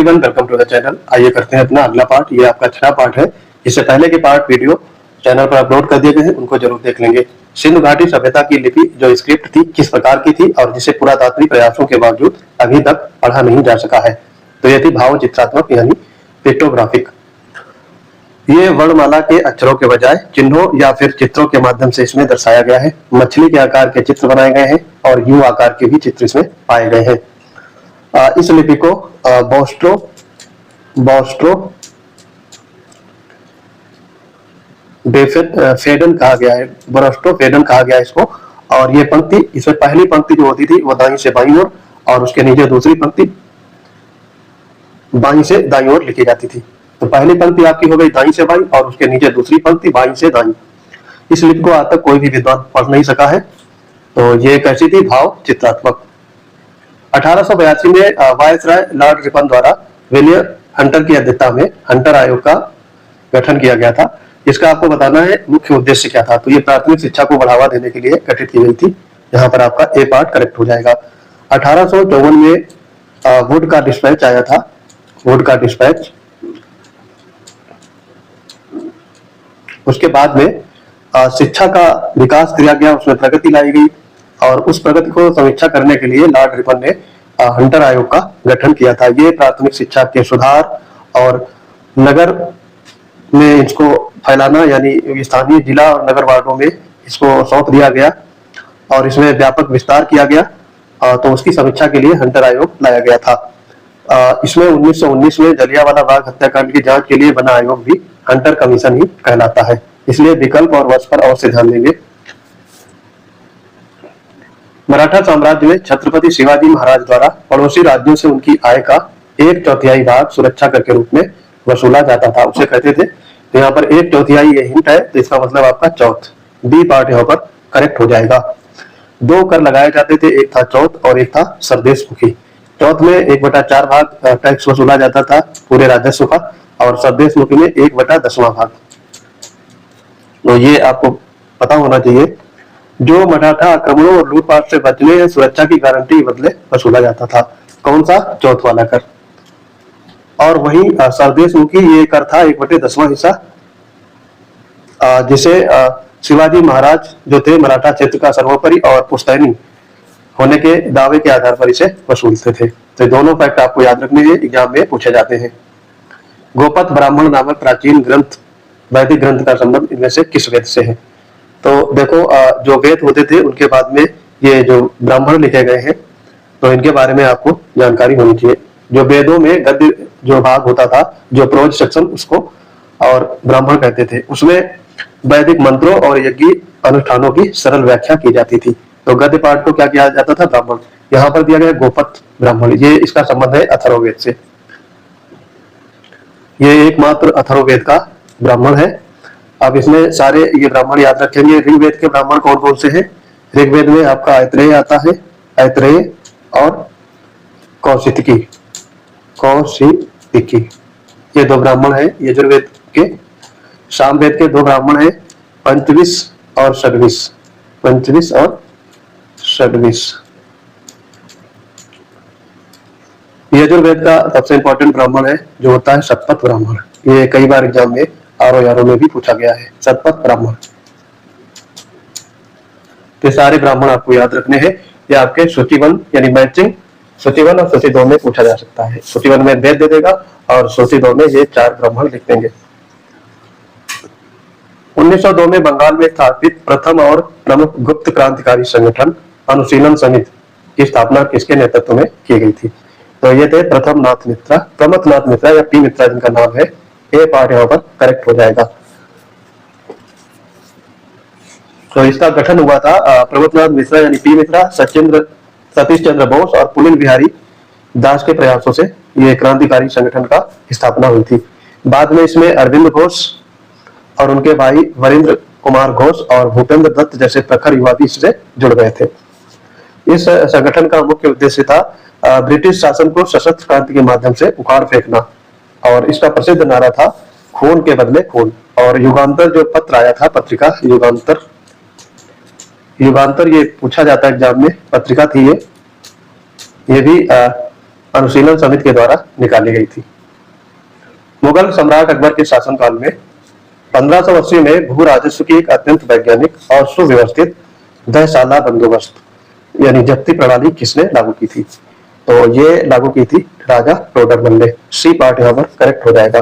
Everyone, welcome to the channel. आइए करते हैं अपना अगला पार्ट। ये आपका छठा पार्ट है। इससे पहले के पार्ट वीडियो चैनल पर अपलोड कर दिए गए हैं, उनको जरूर देख लेंगे। सिंधु घाटी सभ्यता की लिपि जो स्क्रिप्ट थी किस प्रकार की थी और जिसे पुरातात्विक प्रयासों के बावजूद अभी तक पढ़ा नहीं जा सका है, तो यह थी भाव चित्रात्मक यानी पिक्टोग्राफिक। ये वर्णमाला के अक्षरों के बजाय चिन्हों या फिर चित्रों के माध्यम से इसमें दर्शाया गया है। मछली के आकार के चित्र बनाए गए हैं और यू आकार के भी चित्र इसमें पाए गए हैं। इस लिपि को फेडन कहा गया है, फेडन कहा गया है इसको। और ये पंक्ति, इसमें पहली पंक्ति जो होती थी वो दाईं से बाईं ओर और उसके नीचे दूसरी पंक्ति बाईं से दाईं ओर लिखी जाती थी। तो पहली पंक्ति आपकी हो गई दाईं से बाईं और उसके नीचे दूसरी पंक्ति बाईं से दाईं। इस लिपि को आज तक कोई भी विद्वान पढ़ नहीं सका है। तो ये कैसी थी? भाव चित्रात्मक। 1882 में वायसराय लॉर्ड रिपन द्वारा विलियम हंटर की अध्यक्षता में हंटर आयोग का गठन किया गया था। इसका आपको बताना है मुख्य उद्देश्य क्या था। तो ये प्राथमिक शिक्षा को बढ़ावा देने के लिए गठित की गई थी। यहाँ पर आपका ए पार्ट करेक्ट हो जाएगा। 1854 में वुड का डिस्पैच आया था। वुड का डिस्पैच। उसके बाद में शिक्षा का विकास किया गया, उसमें प्रगति लाई गई और उस प्रगति को समीक्षा करने के लिए लॉर्ड रिपन ने हंटर आयोग का गठन किया था। ये प्राथमिक शिक्षा के सुधार और नगर में इसको फैलाना, यानी स्थानीय जिला और नगर वार्डों में इसको सौंप दिया गया और इसमें व्यापक विस्तार किया गया। तो उसकी समीक्षा के लिए हंटर आयोग लाया गया था। इसमें 1919 में जलियांवाला बाग हत्याकांड की जांच के लिए बना आयोग भी हंटर कमीशन ही कहलाता है। इसलिए विकल्प और वर्ष पर और से ध्यान देंगे। मराठा साम्राज्य में छत्रपति शिवाजी महाराज द्वारा पड़ोसी राज्यों से उनकी आय का 1/4 भाग सुरक्षा कर के रूप में वसूला जाता था, उसे कहते थे। तो यहाँ पर 1/4 ये हिंट है, तो इसका मतलब आपका चौथ। बी पार्ट यहाँ पर करेक्ट हो जाएगा। 2 कर लगाए जाते थे, एक था चौथ और एक था सरदेशमुखी। चौथ में 1/4 भाग टैक्स वसूला जाता था पूरे राजस्व का और सरदेशमुखी में 1/10वां भाग। तो ये आपको पता होना चाहिए। जो मराठा आक्रमणों और लूटपाट से बचने या सुरक्षा की गारंटी बदले वसूला जाता था। कौन सा? चौथ वाला कर। और वही सरदेशमुखी ये कर था 1/10वां हिस्सा, जिसे शिवाजी महाराज जो थे मराठा क्षेत्र का सर्वोपरि और पुश्तैनी होने के दावे के आधार पर इसे वसूलते थे। तो दोनों फैक्ट आपको याद रखने हैं, एग्जाम में पूछे जाते हैं। गोपथ ब्राह्मण नामक प्राचीन ग्रंथ, वैदिक ग्रंथ का संबंध इनमें से किस वेद से है? तो देखो, जो वेद होते थे उनके बाद में ये जो ब्राह्मण लिखे गए हैं, तो इनके बारे में आपको जानकारी होनी चाहिए। जो वेदों में गद्य जो भाग होता था, जो प्रोज सेक्शन, उसको और ब्राह्मण कहते थे। उसमें वैदिक मंत्रों और यज्ञ अनुष्ठानों की सरल व्याख्या की जाती थी। तो गद्य पाठ को क्या किया जाता था? ब्राह्मण। यहाँ पर दिया गया गोपथ ब्राह्मण, ये इसका संबंध है अथर्ववेद से। ये एकमात्र अथर्ववेद का ब्राह्मण है। अब इसमें सारे ये ब्राह्मण याद रखेंगे। ऋग्वेद के ब्राह्मण कौन कौन से हैं? ऋग्वेद में आपका ऐत्रेय आता है, ऐत्रेय और कौशितकी। ये 2 ब्राह्मण हैं। यजुर्वेद के, सामवेद के 2 ब्राह्मण हैं, पंचविश और षड्विश। पंचविश और षड्विश। यजुर्वेद का सबसे इंपॉर्टेंट ब्राह्मण है जो होता है शतपथ ब्राह्मण। ये कई बार एग्जाम में आरओ में भी पूछा गया है, शतपथ ब्राह्मण। तो सारे ब्राह्मण आपको याद रखने हैं। ये आपके सूची 1 यानी मैचिंग सूची 1 और सूची 2 में पूछा जा सकता है। सूची 1 में वेद दे देगा और सूची 2 में ये 4 ब्राह्मण लिख देंगे। 1902 में बंगाल में स्थापित प्रथम और प्रमुख गुप्त क्रांतिकारी संगठन अनुशीलन समिति की स्थापना किसके नेतृत्व में की गई थी? तो ये थे प्रमथनाथ मित्रा या पी मित्रा जिनका नाम है। ए पार्ट यहाँ पर करेक्ट हो जाएगा। तो इसका गठन हुआ था प्रमथनाथ मिश्रा यानी पी मित्रा, सतीश चंद्र बोस और पुलिन बिहारी दास के प्रयासों से ये क्रांतिकारी संगठन का स्थापना हुई थी। बाद में इसमें अरविंद घोष और उनके भाई वरिंद्र कुमार घोष और भूपेंद्र दत्त जैसे प्रखर युवा भी इससे जुड़ गए थे। इस संगठन का मुख्य उद्देश्य था ब्रिटिश शासन को सशस्त्र क्रांति के माध्यम से उखाड़ फेंकना और इसका प्रसिद्ध नारा था खून के बदले खून। और युगांतर जो पत्र आया था, पत्रिका युगांतर ये पूछा जाता है एग्जाम में, पत्रिका थी ये भी अनुशीलन समिति के द्वारा निकाली गई थी। मुगल सम्राट अकबर के शासनकाल में 1580 में भू राजस्व की एक अत्यंत वैज्ञानिक और सुव्यवस्थित 10 साला बंदोबस्त यानी जब्ती प्रणाली किसने लागू की थी? तो ये लागू की थी राजा टोडरमल ने। सी पार्ट यहाँ पर करेक्ट हो जाएगा।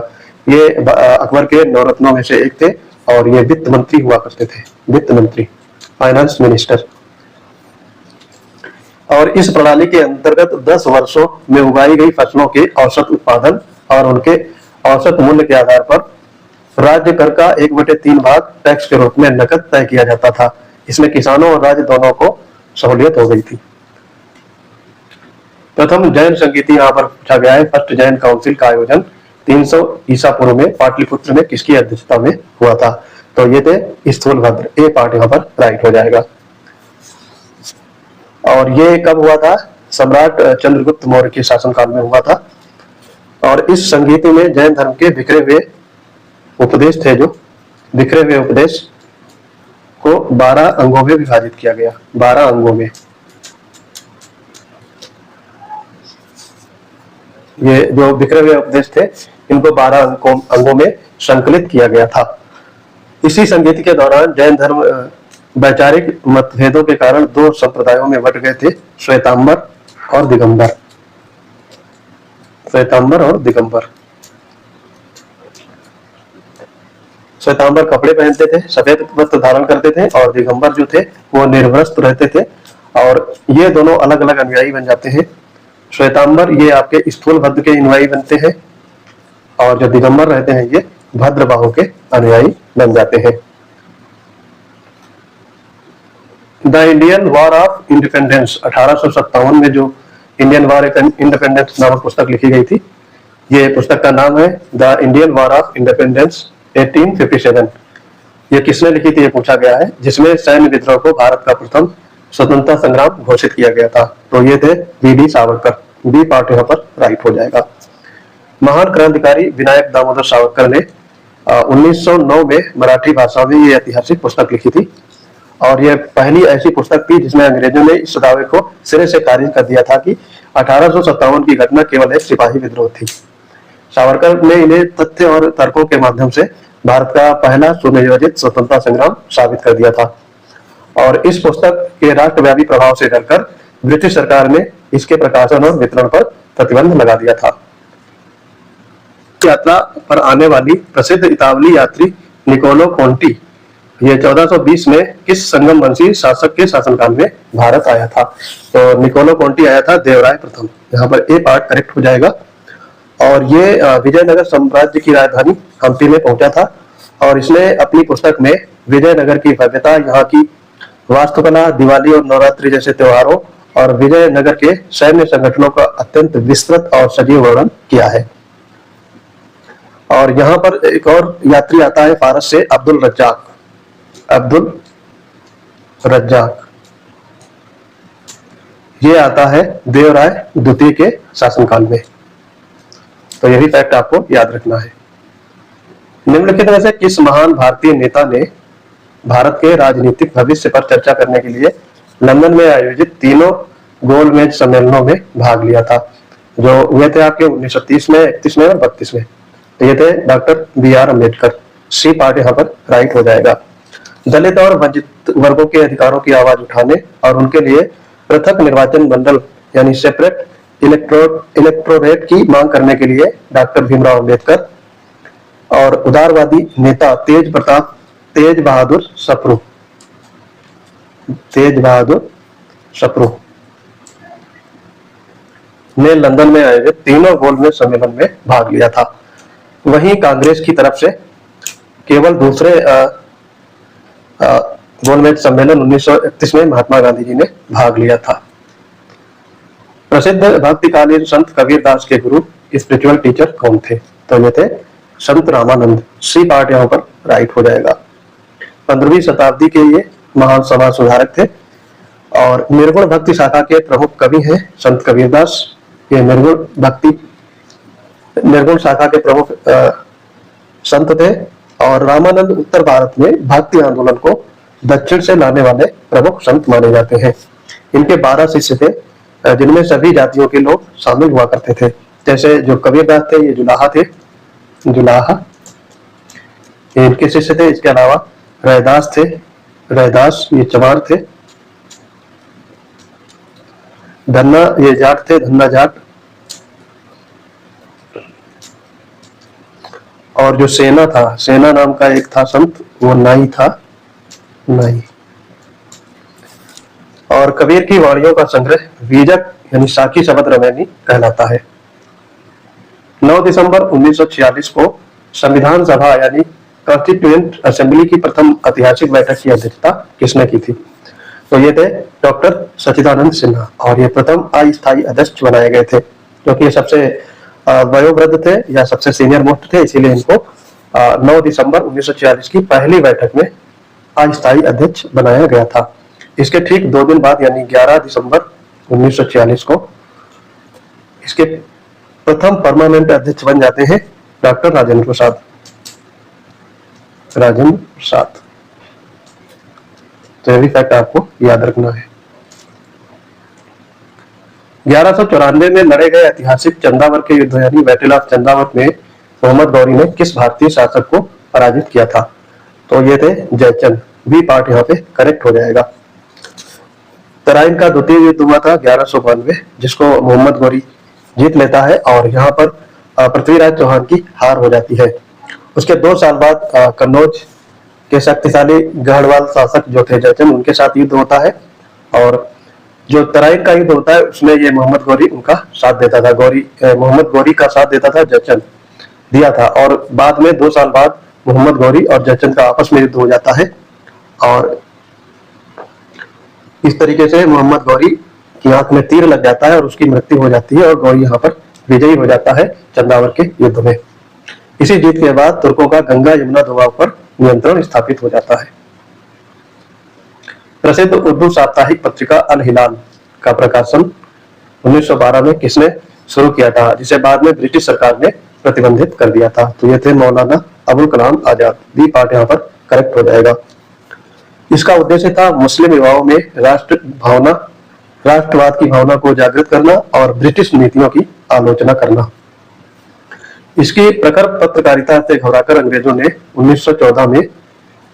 ये अकबर के नवरत्नों में से एक थे और ये वित्त मंत्री हुआ करते थे, वित्त मंत्री, फाइनेंस मिनिस्टर। और इस प्रणाली के अंतर्गत 10 वर्षों में उगाई गई फसलों के औसत उत्पादन और उनके औसत मूल्य के आधार पर राज्य कर का 1/3 भाग टैक्स के रूप में नकद तय किया जाता था। इसमें किसानों और राज्य दोनों को सहूलियत हो गई थी। प्रथम जैन संगीति यहाँ पर पूछा गया है। फर्स्ट जैन काउंसिल का आयोजन 300 ईसा पूर्व में पाटलिपुत्र में किसकी अध्यक्षता में हुआ था? तो ये थे स्थूलभद्र। ए पार्ट यहाँ पर राइट हो जाएगा। और ये कब हुआ था? सम्राट चंद्रगुप्त मौर्य के शासनकाल में हुआ था। और इस संगीति में जैन धर्म के बिखरे हुए उपदेश थे, जो बिखरे हुए उपदेश को 12 अंगों में विभाजित किया गया। 12 अंगों में। ये जो बिखरे हुए उपदेश थे इनको 12 अंगों में संकलित किया गया था। इसी संगीत के दौरान जैन धर्म वैचारिक मतभेदों के कारण 2 संप्रदायों में बंट गए थे, श्वेतांबर और दिगंबर। श्वेतांबर और दिगंबर। श्वेतांबर कपड़े पहनते थे, सफेद वस्त्र धारण करते थे और दिगंबर जो थे वो निर्वस्त्र रहते थे। और ये दोनों अलग अलग अनुयायी बन जाते हैं। श्वेतांबर ये आपके स्थूलभद्र के अनुयायी बनते हैं और जो दिगंबर रहते हैं ये भद्रबाहु के अनुयायी बन जाते हैं। The Indian war of independence 1857 में जो इंडियन वॉर इंडिपेंडेंस नामक पुस्तक लिखी गई थी, ये पुस्तक का नाम है the Indian war of independence 1857। ये किसने लिखी थी ये पूछा गया है, जिसमें सैन्य विद्रोह को भारत का प्रथम स्वतंत्रता संग्राम घोषित किया गया था। तो ये थे वी.डी. सावरकर। बी पार्ट यहाँ पर राइट हो जाएगा। महान क्रांतिकारी विनायक दामोदर सावरकर ने 1909 में मराठी भाषा में ये ऐतिहासिक पुस्तक लिखी थी और यह पहली ऐसी पुस्तक थी जिसमें अंग्रेजों ने इस दावे को सिरे से खारिज कर दिया था कि 1857 की घटना केवल एक सिपाही विद्रोह थी। सावरकर ने इन्हें तथ्य और तर्कों के माध्यम से भारत का पहला सुनियोजित स्वतंत्रता संग्राम साबित कर दिया था। और इस पुस्तक के राष्ट्रव्यापी प्रभाव से डरकर ब्रिटिश सरकार ने इसके प्रकाशन और वितरण पर प्रतिबंध लगा दिया था। यात्रा पर आने वाली प्रसिद्ध इतालवी यात्री निकोलो कोंटी ये 1420 में किस संगम वंशी शासक के शासनकाल में भारत आया था? तो निकोलो कोंटी आया था देवराय प्रथम। यहाँ पर ए पार्ट करेक्ट हो जाएगा। और ये विजयनगर साम्राज्य की राजधानी हम्पी में पहुंचा था और इसने अपनी पुस्तक में विजयनगर की भव्यता, यहाँ की वास्तुकला, दिवाली और नवरात्रि जैसे त्योहारों और विजयनगर के सैन्य संगठनों का अत्यंत विस्तृत और सजीव वर्णन किया है। और यहाँ पर एक और यात्री आता है फारस से, अब्दुल रज्जाक। अब्दुल रज्जाक ये आता है देवराय द्वितीय के शासनकाल में। तो यही फैक्ट आपको याद रखना है। निम्नलिखित में से किस महान भारतीय नेता ने भारत के राजनीतिक भविष्य पर चर्चा करने के लिए लंदन में आयोजित तीनों गोलमेज सम्मेलनों में भाग लिया था, जो हुए थे आपके 1930 में, 31 में और 32 में? तो ये थे डॉक्टर B.R. अम्बेडकर। सी पार्ट यहाँ पर राइट हो जाएगा। दलित और वंचित वर्गों के अधिकारों की आवाज उठाने और उनके लिए पृथक निर्वाचन मंडल यानी सेपरेट इलेक्टोरेट की मांग करने के लिए डॉक्टर भीमराव अम्बेडकर और उदारवादी नेता तेज बहादुर सप्रू ने लंदन में आयोजित तीनों गोलमेज सम्मेलन में भाग लिया था। वहीं कांग्रेस की तरफ से केवल दूसरे गोलमेज सम्मेलन 1931 में महात्मा गांधी जी ने भाग लिया था। प्रसिद्ध भक्तिकालीन संत कबीरदास के गुरु स्पिरिचुअल टीचर कौन थे? तो ये थे संत रामानंद। सी पार्ट यहाँ पर राइट हो जाएगा। 15वीं शताब्दी के ये महान समाज सुधारक थे और निर्गुण भक्ति शाखा के प्रमुख कवि हैं संत कबीरदास। ये निर्गुण शाखा के प्रमुख संत थे और रामानंद उत्तर भारत में भक्ति आंदोलन को दक्षिण से लाने वाले प्रमुख संत माने जाते हैं। इनके 12 शिष्य थे। जिनमें सभी जातियों के लोग शामिल हुआ करते थे। जैसे जो कबीरदास थे, ये जुलाहा थे, जुलाहा ये इनके शिष्य थे। इसके अलावा रैदास थे, रैदास ये चमार थे। धन्ना ये जाट थे, धन्ना जाट। और जो सेना था, सेना नाम का एक था संत, वो नाई था, नाई। और कबीर की वाणियों का संग्रह बीजक यानी साखी शब्द रमैनी कहलाता है। 9 दिसंबर 1946 को संविधान सभा यानी कॉन्स्टिट्यूएंट असेंबली की प्रथम ऐतिहासिक बैठक की अध्यक्षता किसने की थी? तो ये थे डॉक्टर सच्चिदानंद सिन्हा, और ये प्रथम अस्थायी अध्यक्ष बनाए गए थे, क्योंकि ये सबसे वयोवृद्ध थे या सबसे सीनियर मोस्ट थे, इसीलिए इनको 9 दिसंबर 1946 की पहली बैठक में अस्थायी अध्यक्ष बनाया गया था। इसके ठीक 2 दिन बाद यानी 11 दिसंबर 1946 को इसके प्रथम परमानेंट अध्यक्ष बन जाते हैं डॉक्टर राजेंद्र प्रसाद, राजेंद्र प्रसाद। तो ये भी फैक्ट आपको याद रखना है। 1194 में लड़े गए ऐतिहासिक चंदावर के युद्ध यानी बैटल ऑफ चंदावर में मोहम्मद गौरी ने किस भारतीय शासक को पराजित किया था? तो ये थे जयचंद। बी पार्ट यहाँ पे करेक्ट हो जाएगा। तराइन का द्वितीय युद्ध हुआ था 1192, जिसको मोहम्मद गौरी जीत लेता है, और यहाँ पर पृथ्वीराज चौहान की हार हो जाती है। उसके 2 साल बाद कन्नौज के शक्तिशाली गढ़वाल शासक जो थे जयचंद, उनके साथ युद्ध होता है, और जो तराइन का युद्ध होता है उसमें ये मोहम्मद गौरी उनका साथ देता था, मोहम्मद गौरी का साथ देता था, जयचंद दिया था। और बाद में 2 साल बाद मोहम्मद गौरी और जयचंद का आपस में युद्ध हो जाता है, और इस तरीके से मोहम्मद गौरी की आंख में तीर लग जाता है और उसकी मृत्यु हो जाती है, और गौरी यहाँ पर विजयी हो जाता है चंदावर के युद्ध में। इसी जीत के बाद तुर्कों का गंगा यमुना दोआब पर नियंत्रण स्थापित हो जाता है। प्रसिद्ध उर्दू साप्ताहिक पत्रिका अल हिलाल का प्रकाशन 1912 में किसने शुरू किया था, जिसे बाद में ब्रिटिश सरकार ने प्रतिबंधित कर दिया था? तो ये थे मौलाना अबुल कलाम आजाद। बी पार्ट यहाँ पर करेक्ट हो जाएगा। इसका उद्देश्य था मुस्लिम युवाओं में राष्ट्रवाद की भावना को जागृत करना और ब्रिटिश नीतियों की आलोचना करना। इसकी प्रखर पत्रकारिता से घबराकर अंग्रेजों ने 1914 में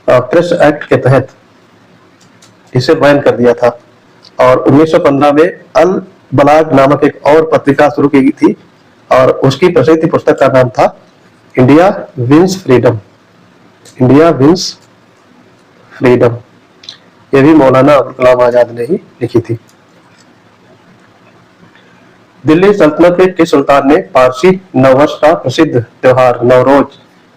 प्रेस एक्ट के तहत इसे बैन कर दिया था, और 1915 में अल बलाग नामक एक और पत्रिका शुरू की गई थी, और उसकी प्रसिद्ध पुस्तक का नाम था India wins freedom, India wins freedom. ये भी मौलाना अबुल कलाम आजाद ने ही लिखी थी। दिल्ली सल्तनत के किस सुल्तान ने पारसी नववर्ष का प्रसिद्ध त्योहार नवरोज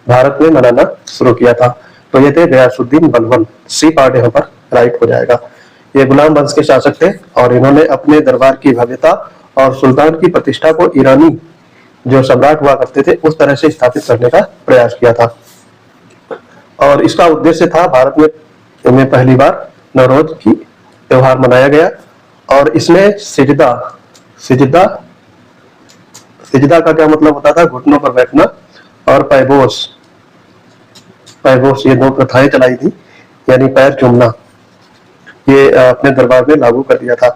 भारत में मनाना शुरू किया था? तो ये थे गयासुद्दीन बलबन। सी पार्ट यहाँ पर राइट हो जाएगा। ये गुलाम वंश के शासक थे, और इन्होंने अपने दरबार की भव्यता और सुल्तान की प्रतिष्ठा को ईरानी जो सम्राट हुआ करते थे उस तरह से स्थापित करने का प्रयास किया था, और इसका उद्देश्य था भारत में पहली बार नवरोज की त्योहार मनाया गया, और इसमें सिजदा का क्या मतलब होता था? घुटनों पर बैठना, और पैबोस ये 2 प्रथाएं चलाई थी, यानी पैर चूमना, ये अपने दरबार में लागू कर दिया था।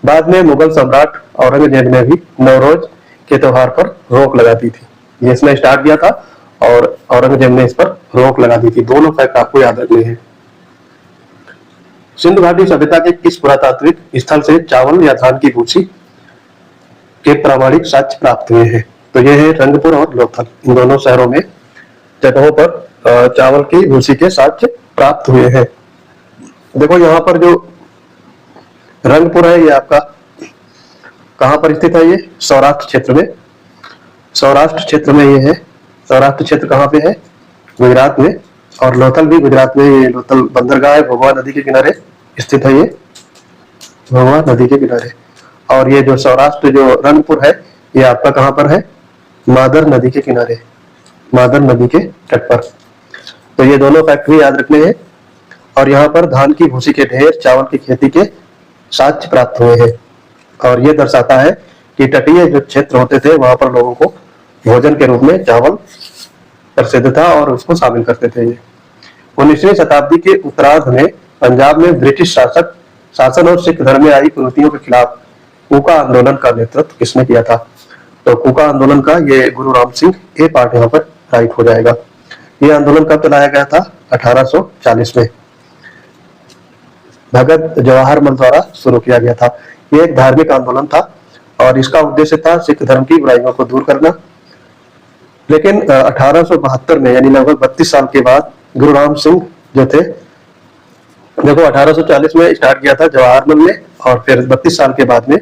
बाद में मुगल सम्राट औरंगजेब ने भी नवरोज के त्योहार पर रोक लगा दी थी। ये इसने स्टार्ट किया था और औरंगजेब ने इस पर रोक लगा दी थी। दोनों फैक्ट आपको याद रखने हैं। सिंधु घाटी सभ्यता के किस पुरातात्विक स्थल से चावल या धान की भूसी के प्रामाणिक साक्ष्य प्राप्त हुए हैं? तो ये है रंगपुर और लोथल। इन दोनों शहरों में जगहों पर चावल की भूसी के साक्ष्य प्राप्त हुए हैं। देखो यहाँ पर जो रंगपुर है, ये आपका कहाँ पर स्थित है? ये सौराष्ट्र क्षेत्र में, सौराष्ट्र क्षेत्र में ये है। सौराष्ट्र क्षेत्र कहाँ पे है? गुजरात में। और लोथल भी गुजरात में। ये लोथल बंदरगाह है, भभुआ नदी के किनारे स्थित है, ये भभुआ नदी के किनारे। और ये जो सौराष्ट्र जो रंगपुर है, ये आपका कहाँ पर है? मादर नदी के किनारे, मादर नदी के तट पर। तो ये दोनों फैक्ट भी याद रखने हैं। और यहाँ पर धान की भूसी के ढेर, चावल की खेती के साक्ष्य प्राप्त हुए हैं, और ये दर्शाता है कि तटीय जो क्षेत्र होते थे वहां पर लोगों को भोजन के रूप में चावल प्रसिद्ध था और उसको शामिल करते थे। ये 19वीं शताब्दी के उत्तरार्ध में पंजाब में ब्रिटिश शासन और सिख धर्म में आई कुरीतियों के खिलाफ कूका आंदोलन का नेतृत्व किसने किया था? तो कूका आंदोलन का ये गुरु राम सिंह, ये पार्ट यहाँ पर राइट हो जाएगा। ये आंदोलन कब चलाया गया था? 1840 में भगत जवाहरलाल द्वारा शुरू किया गया था। ये एक धार्मिक आंदोलन था और इसका उद्देश्य था सिख धर्म की बुराइयों को दूर करना। लेकिन 1872 में, यानी लगभग 32 साल के बाद, गुरु राम सिंह जो थे, देखो 1840 में स्टार्ट किया था जवाहरलाल ने, और फिर 32 साल के बाद में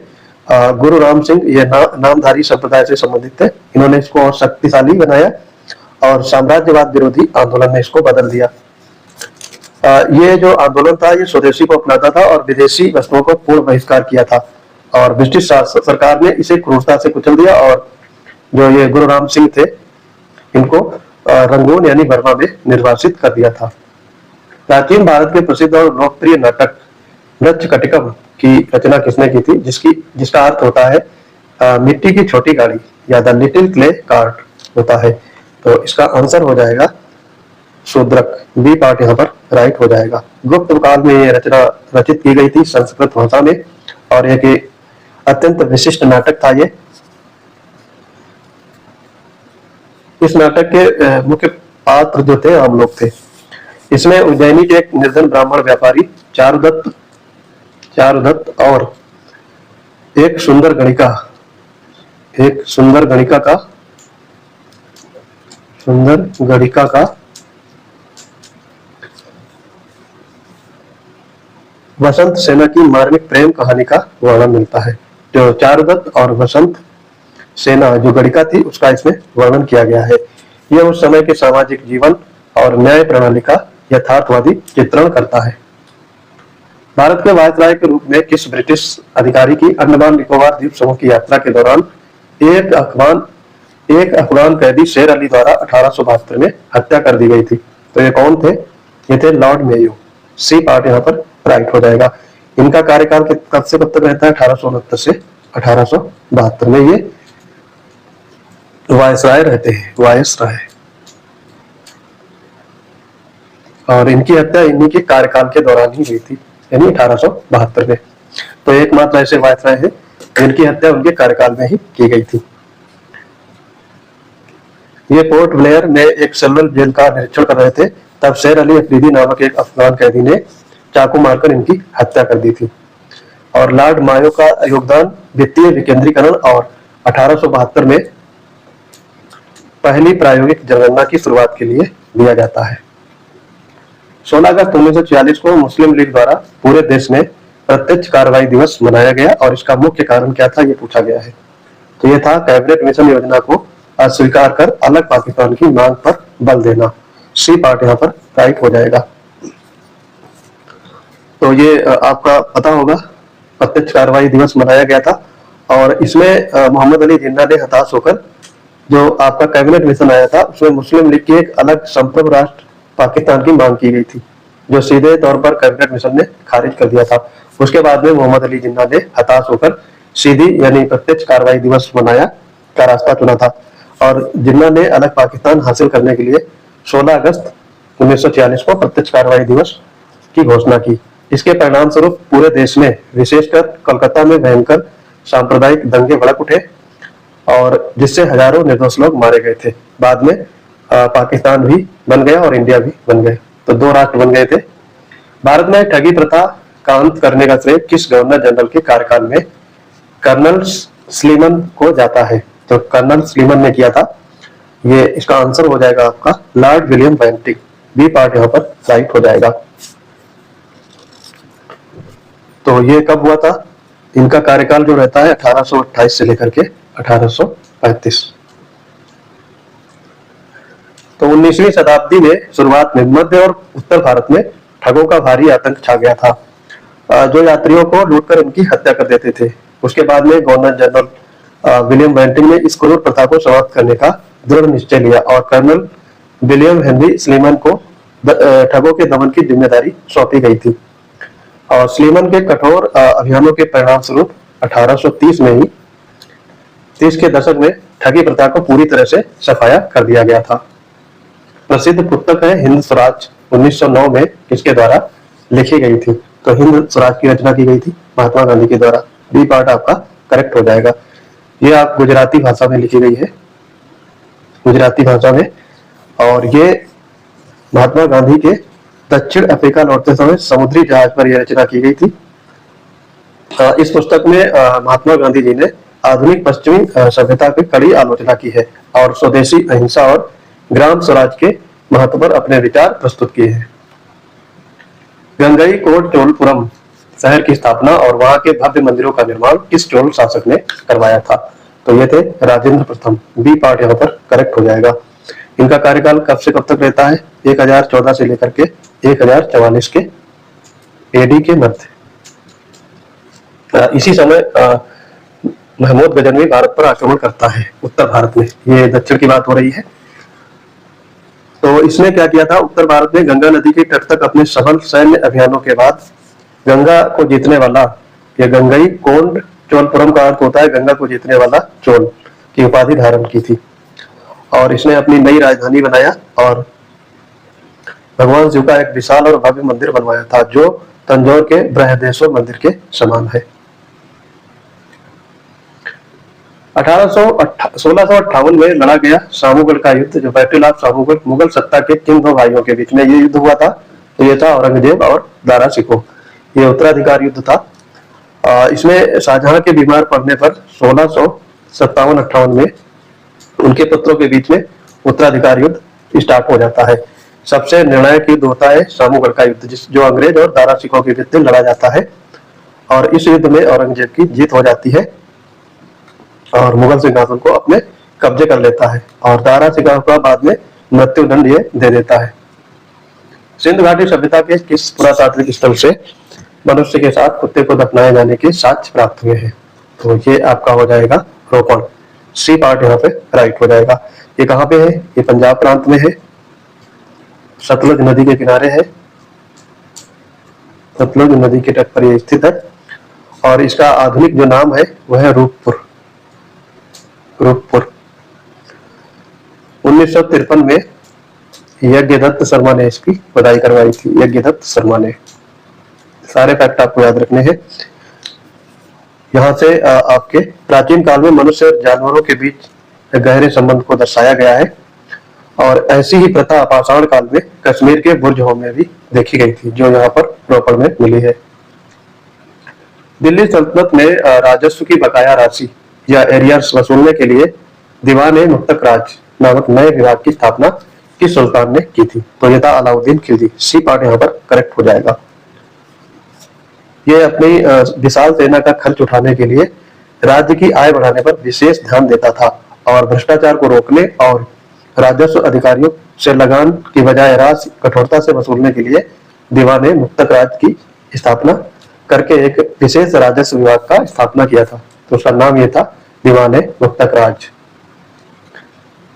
गुरु राम सिंह, ये नामधारी संप्रदाय से संबंधित थे, इन्होंने इसको और शक्तिशाली बनाया और साम्राज्यवाद विरोधी आंदोलन में इसको बदल दिया। ये जो आंदोलन था ये स्वदेशी को अपनाता था और विदेशी वस्तुओं को पूर्ण बहिष्कार किया था, और ब्रिटिश सरकार ने इसे क्रूरता से कुचल दिया। और जो ये गुरु राम सिंह थे, इनको रंगून यानी बर्मा में निर्वासित कर दिया था। प्राचीन भारत के प्रसिद्ध और लोकप्रिय नाटक मृच्छकटिकम की रचना किसने की थी? जिसका अर्थ होता है मिट्टी की छोटी गाड़ी या द लिटिल क्ले कार्ट होता है। तो इसका आंसर हो जाएगा शूद्रक, बी पार्ट यहाँ पर राइट हो जाएगा। गुप्त काल में ये रचना रचित की गई थी संस्कृत भाषा में, और एक अत्यंत विशिष्ट नाटक था ये। इस नाटक के मुख्य पात्र जो थे आम लोग थे। इसमें उज्जैनी के एक निर्धन ब्राह्मण व्यापारी चारुदत्त और एक सुंदर गणिका का वसंत सेना की मार्मिक प्रेम कहानी का वर्णन मिलता है। जो चारुदत्त और वसंत सेना जो गणिका थी, उसका इसमें वर्णन किया गया है। यह उस समय के सामाजिक जीवन और न्याय प्रणाली का यथार्थवादी चित्रण करता है। भारत के वायसराय के रूप में किस ब्रिटिश अधिकारी की अंडमान निकोबार द्वीप समूह की यात्रा के दौरान एक अफगान कैदी शेर अली द्वारा 1872 में हत्या कर दी गई थी? तो ये कौन थे? ये थे लॉर्ड मेयो, सी पार्ट यहाँ पर राइट हो जाएगा। इनका कार्यकाल कब से कब तक रहता है? 1869 से 1872 में ये वायसराय रहते हैं, वायसराय। और इनकी हत्या इन्हीं के कार्यकाल के दौरान ही हुई थी, यानी 1872 में। तो एकमात्र ऐसे वायसराय है जिनकी हत्या उनके कार्यकाल में ही की गई थी। ये पोर्ट ब्लेयर में एक सेंट्रल जेल का निरीक्षण कर रहे थे, तब शेर अली अफरीदी नामक एक अफगान कैदी ने चाकू मारकर इनकी हत्या कर दी थी। और लॉर्ड मायो का योगदान वित्तीय विकेंद्रीकरण और 1872 में पहली प्रायोगिक जनगणना की शुरुआत के लिए दिया जाता है। 16 अगस्त 1946 को मुस्लिम लीग द्वारा पूरे देश में प्रत्यक्ष कार्रवाई दिवस मनाया गया, और इसका मुख्य कारण क्या था ये पूछा गया है। तो ये था कैबिनेट मिशन योजना को अस्वीकार कर अलग पाकिस्तान की मांग पर बल देना, सी पार्ट यहाँ पर राइट हो जाएगा। तो ये आपका पता होगा प्रत्यक्ष कार्रवाई दिवस मनाया गया था, और इसमें मोहम्मद अली जिन्ना ने हताश होकर जो आपका कैबिनेट मिशन आया था उसमें मुस्लिम लीग की एक अलग संप्रभु राष्ट्र पाकिस्तान की मांग की गई थी, जो सीधे तौर पर कैबिनेट मिशन ने खारिज कर दिया था। उसके बाद में मोहम्मद अली जिन्ना ने हताश होकर सीधी यानी प्रत्यक्ष कार्रवाई दिवस मनाया का रास्ता चुना था, और जिन्ना ने अलग पाकिस्तान हासिल करने के लिए 16 अगस्त 1946 को प्रत्यक्ष कार्रवाई दिवस की घोषणा की। इसके परिणाम स्वरूप पूरे देश में, विशेषकर कोलकाता में भयंकर सांप्रदायिक दंगे भड़क उठे, और जिससे हजारों निर्दोष लोग मारे गए थे। बाद में पाकिस्तान भी बन गया और इंडिया भी बन गए, तो दो राष्ट्र बन गए थे। भारत में ठगी प्रथा का अंत करने का श्रेय किस गवर्नर जनरल के कार्यकाल में कर्नल स्लीमन को जाता है? तो कर्नल स्लीमन ने किया था। ये इसका आंसर हो जाएगा आपका Lord William Bentinck, B part यहाँ पर राइट हो जाएगा। तो ये कब हुआ था? इनका कार्यकाल जो रहता है 1828 से लेकर के 1835। तो 19वीं शताब्दी में शुरुआत में मध्य और उत्तर भारत में ठगों का भारी आतंक छा गया था, जो यात्रियों को लूटकर उनकी हत्या कर देते थे। उसके बाद में गवर्नर जनरल विलियम बेंटिंग ने इस क्रूर प्रथा को समाप्त करने का दृढ़ निश्चय लिया, और कर्नल विलियम हेनरी स्लीमन को ठगों के दमन की जिम्मेदारी सौंपी गई थी। और स्लीमन के कठोर अभियानों के परिणाम स्वरूप 1830 में ही 30 के दशक में ठगी प्रथा को पूरी तरह से सफाया कर दिया गया था। प्रसिद्ध पुस्तक है हिंद स्वराज, 1909 में किसके द्वारा लिखी गई थी? तो हिंद स्वराज की रचना की गई थी महात्मा गांधी के द्वारा। बी पार्ट आपका करेक्ट हो जाएगा। ये आप गुजराती भाषा में लिखी गई है, गुजराती भाषा में। और ये महात्मा गांधी के दक्षिण अफ्रीका लौटते समय समुद्री जहाज पर यह रचना की गई थी। इस पुस्तक में महात्मा गांधी जी ने आधुनिक पश्चिमी सभ्यता की कड़ी आलोचना की है और स्वदेशी अहिंसा और ग्राम स्वराज के महत्व पर अपने विचार प्रस्तुत किए हैं। गंगई कोट चोलपुरम शहर की स्थापना और वहां के भव्य मंदिरों का निर्माण किस चोल शासक ने करवाया था? तो ये थे राजेंद्र प्रथम। बी पार्ट यहाँ पर करेक्ट हो जाएगा। इनका कार्यकाल कब से कब तक रहता है? 1014 से लेकर के 1044 के एडी के मध्य। इसी समय महमूद गजनवी भारत पर आक्रमण करता है, उत्तर भारत में। ये दक्षिण की बात हो रही है। तो इसने क्या किया था? उत्तर भारत में गंगा नदी के तट तक अपने सफल सैन्य अभियानों के बाद गंगा को जीतने वाला, यह गंगई कोंड चोलपुरम का अर्थ होता है गंगा को जीतने वाला चोल, की उपाधि धारण की थी। और इसने अपनी नई राजधानी बनाया और भगवान शिव का एक विशाल और भव्य मंदिर बनवाया था जो तंजौर के बृहदेश्वर मंदिर के समान है। 1658 में लड़ा गया सामूगढ़ का युद्ध, जो बैटल ऑफ सामूगढ़, मुगल सत्ता के किन दो भाइयों के बीच में ये युद्ध हुआ था? तो ये था औरंगजेब और दारा शिकोह। ये उत्तराधिकार युद्ध था। इसमें शाहजहां के बीमार पड़ने पर 1657-58 में उनके पुत्रों के बीच में उत्तराधिकार युद्ध स्टार्ट हो जाता है। सबसे निर्णायक युद्ध होता है सामूगढ़ का युद्ध, जो अंग्रेज और दारा शिकोह के बीच में लड़ा जाता है। और इस युद्ध में औरंगजेब की जीत हो जाती है और मुगल सिंहासन को अपने कब्जे कर लेता है और दारा शिकोह का बाद में मृत्युदंड ये दे देता है। सिंधु घाटी सभ्यता के किस पुरातात्विक स्थल से मनुष्य के साथ कुत्ते को दफनाए जाने के साक्ष्य प्राप्त हुए हैं? तो ये आपका हो जाएगा रोपण। सी पार्ट यहाँ पे राइट हो जाएगा। ये कहाँ पे है? ये पंजाब प्रांत में है, सतलुज नदी के किनारे है, सतलुज नदी के तट पर ये स्थित है। और इसका आधुनिक जो नाम है वह है रूपपुर। रूपपुर 1953 में यज्ञदत्त शर्मा ने इसकी खुदाई करवाई थी। यज्ञदत्त शर्मा ने। सारे फैक्ट आपको याद रखने हैं। यहाँ से आपके प्राचीन काल में मनुष्य और जानवरों के बीच गहरे संबंध को दर्शाया गया है और ऐसी ही प्रथा पाषाण काल में कश्मीर के बुर्जहों में भी देखी गई थी, जो यहाँ पर रोपड़ में मिली है। दिल्ली सल्तनत में राजस्व की बकाया राशि या एरियर्स वसूलने के लिए दीवान मुफ्तक राज नामक नए विभाग की स्थापना किस सुल्तान ने की थी? तो यह था अलाउद्दीन खिलजी। सी पार्ट यहाँ पर करेक्ट हो जाएगा। ये अपनी विशाल सेना का खर्च उठाने के लिए राज्य की आय बढ़ाने पर विशेष ध्यान देता था और भ्रष्टाचार को रोकने और राजस्व अधिकारियों से लगान की बजाय राशि कठोरता से वसूलने के लिए दीवान मुफ्तक राज की स्थापना करके एक विशेष राजस्व विभाग का स्थापना किया था। तो उसका नाम ये था दीवान मुफ्तक राज।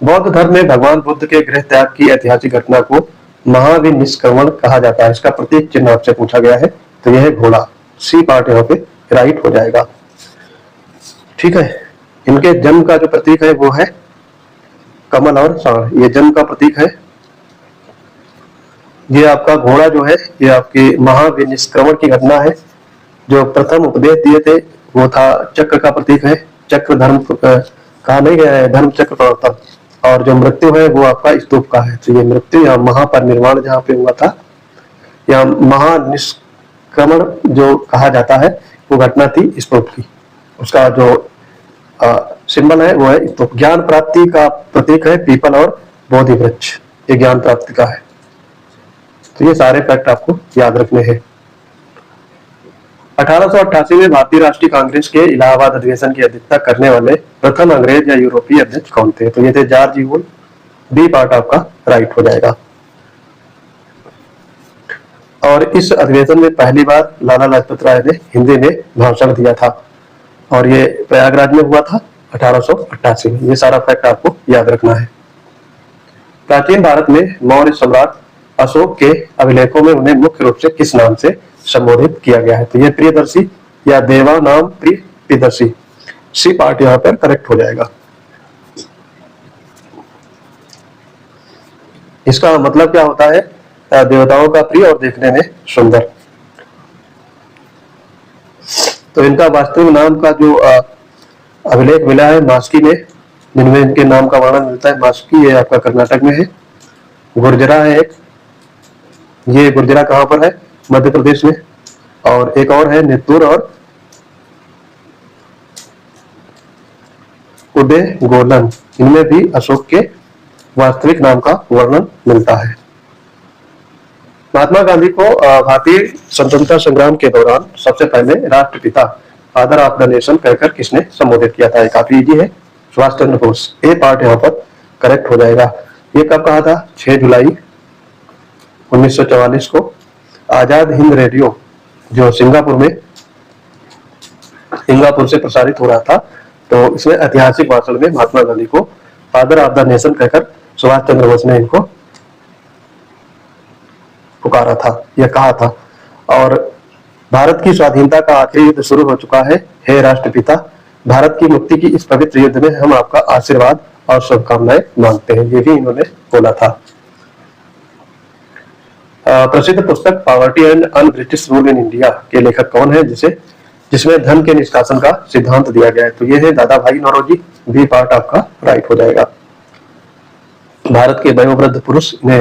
बौद्ध धर्म में भगवान बुद्ध के गृह त्याग की ऐतिहासिक घटना को महाविनिष्क्रमण कहा जाता है। इसका प्रतीक चिन्ह आपसे पूछा गया है, तो यह है घोड़ा। सी पार्ट यहाँ पे राइट हो जाएगा। ठीक है। इनके जन्म का जो प्रतीक है वो है कमल और सांड। ये जन्म का प्रतीक है। ये आपका घोड़ा जो है ये आपकी महाविनिष्क्रमण की घटना है। जो प्रथम उपदेश दिए थे वो था चक्र का प्रतीक है। चक्र धर्म कहा नहीं गया है, धर्म चक्र प्रवर्तन। और जो मृत्यु है वो आपका स्तूप का है। तो ये मृत्यु या महापरिनिर्वाण जहाँ पे हुआ था या महानिष्क्रमण जो कहा जाता है वो घटना थी स्तूप की। उसका जो सिंबल है वो है स्तूप। ज्ञान प्राप्ति का प्रतीक है पीपल और बोधि वृक्ष। ये ज्ञान प्राप्ति का है। तो ये सारे फैक्ट आपको याद रखने हैं। 1888 में भारतीय राष्ट्रीय कांग्रेस के इलाहाबाद अधिवेशन की अध्यक्षता करने वाले प्रथम अंग्रेज या यूरोपीय अध्यक्ष कौन थे? तो ये थे जॉर्ज यूल। बी पार्ट आपका राइट हो जाएगा। और इस अधिवेशन में पहली बार लाला लाजपत राय ने हिंदी में भाषण दिया था और ये प्रयागराज में हुआ था 1888 में। ये सारा फैक्ट आपको याद रखना है। प्राचीन भारत में मौर्य सम्राट अशोक के अभिलेखों में उन्हें मुख्य रूप से किस नाम से संबोधित किया गया है? तो ये प्रियदर्शी या देवा नाम प्रियदर्शी। सी पार्ट यहाँ पर करेक्ट हो जाएगा। इसका मतलब क्या होता है? देवताओं का प्रिय और देखने में सुंदर। तो इनका वास्तविक नाम का जो अभिलेख मिला है मास्की में, जिनमें इनके नाम का वर्णन मिलता है। मास्की ये आपका कर्नाटक में है। गुर्जरा है एक, ये गुर्जरा कहाँ पर है? मध्य प्रदेश में। और एक और है नित्तूर और उदय गोलन, इनमें भी अशोक के वास्तविक नाम का वर्णन मिलता है। महात्मा गांधी को भारतीय स्वतंत्रता संग्राम के दौरान सबसे पहले राष्ट्रपिता, फादर ऑफ द नेशन कहकर किसने संबोधित किया था? काफी इजी है, सुभाष चंद्र बोस। ए पार्ट यहाँ पर करेक्ट हो जाएगा। ये कब कहा था? 6 जुलाई 1944 को आजाद हिंद रेडियो जो सिंगापुर से प्रसारित हो रहा था, तो इसमें ऐतिहासिक भाषण में महात्मा गांधी को फादर ऑफ द नेशन कहकर सुभाष चंद्र बोस ने इनको पुकारा था, यह कहा था। और भारत की स्वाधीनता का आखिरी युद्ध शुरू हो चुका है, हे राष्ट्रपिता, भारत की मुक्ति की इस पवित्र युद्ध में हम आपका आशीर्वाद और शुभकामनाएं मांगते हैं, ये भी इन्होंने बोला था। प्रसिद्ध पुस्तक poverty and un British rule in India के लेखक कौन है, जिसमें धन के निष्कासन का सिद्धांत दिया गया है? तो ये है दादा भाई नौरोजी। बी पार्ट आपका राइट हो जाएगा। भारत के वयोवृद्ध पुरुष ने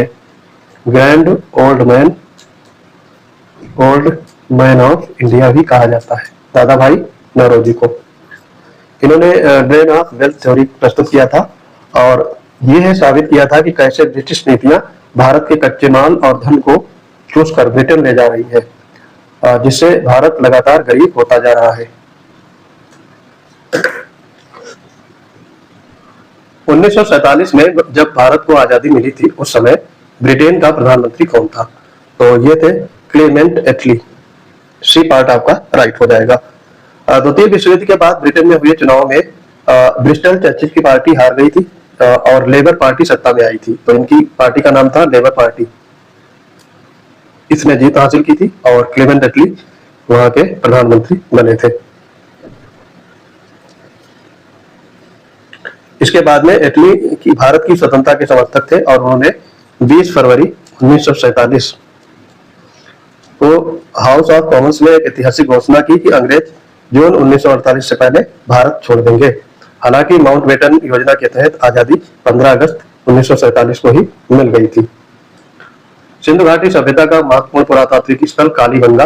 grand old man of India भी कहा जाता है, दादा भाई नौरोजी को। इन्होंने ड्रेन ऑफ वेल्थ थ्योरी प्रस्तुत किया था और यह साबित किया था कि कैसे ब्रिटिश नीतियां भारत के कच्चे माल और धन को चूस कर ब्रिटेन ले जा रही है, जिससे भारत लगातार गरीब होता जा रहा है। 1947 में जब भारत को आजादी मिली थी, उस समय ब्रिटेन का प्रधानमंत्री कौन था? तो ये थे क्लेमेंट एटली। सी पार्ट आपका राइट हो जाएगा। द्वितीय विश्व युद्ध के बाद ब्रिटेन में हुए चुनाव में ब्रिस्टल चर्चिल की पार्टी हार गई थी और लेबर पार्टी सत्ता में आई थी। तो इनकी पार्टी का नाम था लेबर पार्टी। इसने जीत हासिल की थी और क्लेमेंट एटली वहां के प्रधानमंत्री बने थे। इसके बाद में एटली की भारत की स्वतंत्रता के समर्थक थे और उन्होंने 20 फरवरी 1947 को हाउस ऑफ कॉमन्स में एक ऐतिहासिक घोषणा की कि अंग्रेज जून 1948 से पहले भारत छोड़ देंगे। हालांकि माउंटबेटन योजना के तहत आजादी 15 अगस्त 1947 को ही मिल गई थी। सिंधु घाटी सभ्यता का महत्वपूर्ण पुरातात्विक स्थल कालीबंगा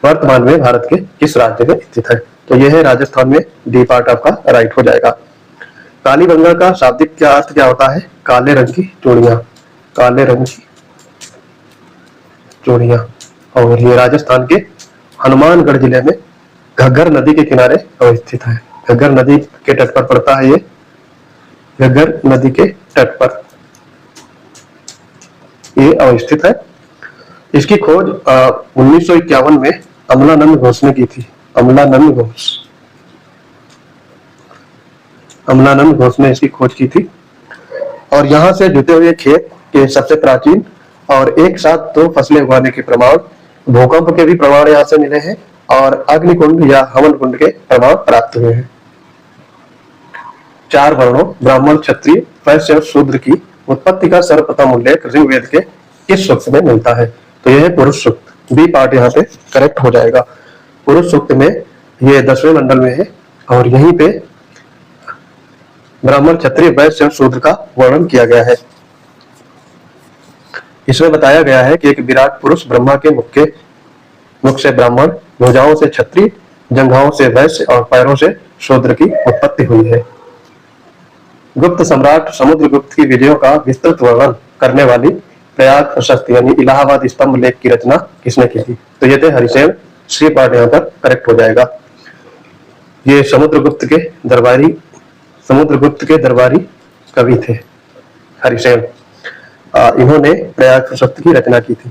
वर्तमान में भारत के किस राज्य में स्थित है? तो यह है राजस्थान में। डी पार्ट आपका राइट हो जाएगा। कालीबंगा का शाब्दिक क्या अर्थ क्या होता है? काले रंग की चूड़ियां, काले रंग की चूड़ियां। और ये राजस्थान के हनुमानगढ़ जिले में घग्गर नदी के किनारे अवस्थित है। घग्गर नदी के तट पर पड़ता है ये, घग्गर नदी के तट पर ये अवस्थित है। इसकी खोज 1951 में अमलानंद घोष ने की थी। अमलानंद घोष ने इसकी खोज की थी। और यहाँ से जुटे हुए खेत के सबसे प्राचीन और एक साथ 2 फसलें उगाने के प्रमाण, भूकंप के भी प्रमाण यहाँ से मिले हैं और अग्निकुंड या हवन कुंड के प्रमाण प्राप्त हुए हैं। 4 वर्णों ब्राह्मण, क्षत्रिय, वैश्य और शूद्र की उत्पत्ति का सर्वप्रथम उल्लेख ऋग्वेद के किस सूक्त में मिलता है? तो यह है पुरुष सूक्त। बी पार्ट यहाँ पे करेक्ट हो जाएगा। पुरुष सूक्त में ये 10वें मंडल में है और यहीं पे ब्राह्मण, क्षत्रिय, वैश्य और शूद्र का वर्णन किया गया है। इसमें बताया गया है कि एक विराट पुरुष ब्रह्मा के मुख से ब्राह्मण, भुजाओं से क्षत्रिय, जंघाओं से वैश्य और पैरों से शूद्र की उत्पत्ति हुई है। गुप्त सम्राट समुद्रगुप्त की विजयों का विस्तृत वर्णन करने वाली प्रयाग प्रशस्ति यानी इलाहाबाद स्तंभ लेख की रचना किसने की थी? तो ये थे हरिसेन। सी पार्ट यहाँ पर करेक्ट हो जाएगा। ये समुद्रगुप्त के दरबारी कवि थे हरिसेन। इन्होंने प्रयाग प्रशस्ति की रचना की थी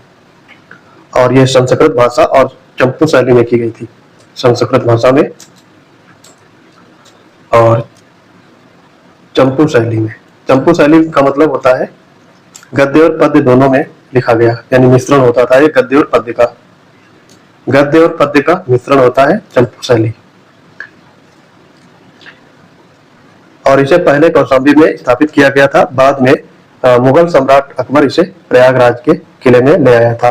और ये संस्कृत भाषा और चंपू शैली में की गई थी। संस्कृत भाषा में और चंपू शैली में। चंपू शैली का मतलब होता है गद्य और पद्य दोनों में लिखा गया, यानी मिश्रण होता था ये गद्य और पद्य का मिश्रण होता है चंपू शैली। और इसे पहले कौशाम्बी में स्थापित किया गया था। बाद में मुगल सम्राट अकबर इसे प्रयागराज के किले में ले आया था।